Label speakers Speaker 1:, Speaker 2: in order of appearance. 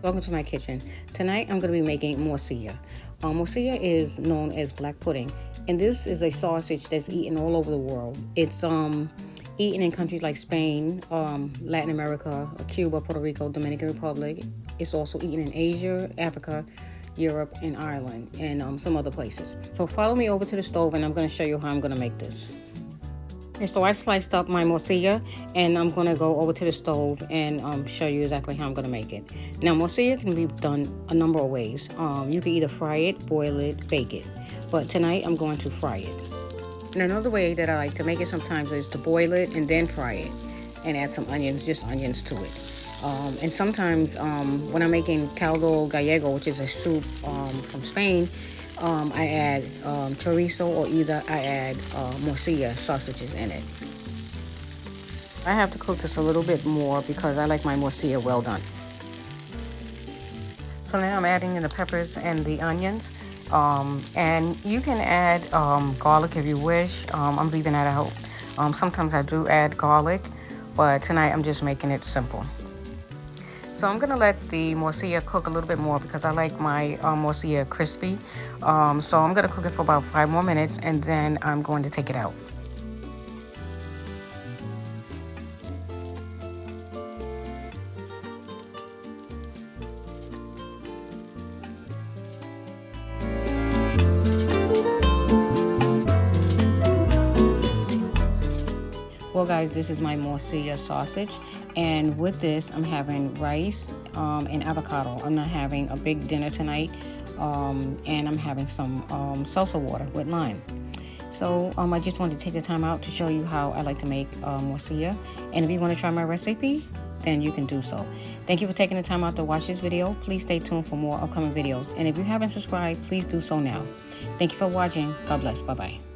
Speaker 1: Welcome to my kitchen. Tonight I'm going to be making morcilla. Morcilla is known as black pudding, and this is a sausage that's eaten all over the world. It's eaten in countries like Spain, Latin America, Cuba, Puerto Rico, Dominican Republic. It's also eaten in Asia, Africa, Europe, and Ireland, and some other places. So follow me over to the stove, and I'm going to show you how I'm going to make this. And so I sliced up my morcilla, and I'm going to go over to the stove and show you exactly how I'm going to make it. Now, morcilla can be done a number of ways. You can either fry it, boil it, bake it. But tonight, I'm going to fry it. And another way that I like to make it sometimes is to boil it and then fry it and add some onions, just onions to it. And sometimes when I'm making caldo gallego, which is a soup from Spain, I add chorizo, or either I add morcilla sausages in it. I have to cook this a little bit more because I like my morcilla well done. So now I'm adding in the peppers and the onions. And you can add garlic if you wish. I'm leaving that out. Sometimes I do add garlic, but tonight I'm just making it simple. So I'm going to let the morcilla cook a little bit more because I like my morcilla crispy. So I'm going to cook it for about 5 more minutes, and then I'm going to take it out. Well, guys, this is my morcilla sausage, and with this I'm having rice and avocado. I'm not having a big dinner tonight, and I'm having some salsa water with lime. So I just wanted to take the time out to show you how I like to make morcilla, and if you want to try my recipe, then you can do so. Thank you for taking the time out to watch this video. Please stay tuned for more upcoming videos, and if you haven't subscribed, please do so now. Thank you for watching. God bless. Bye-bye.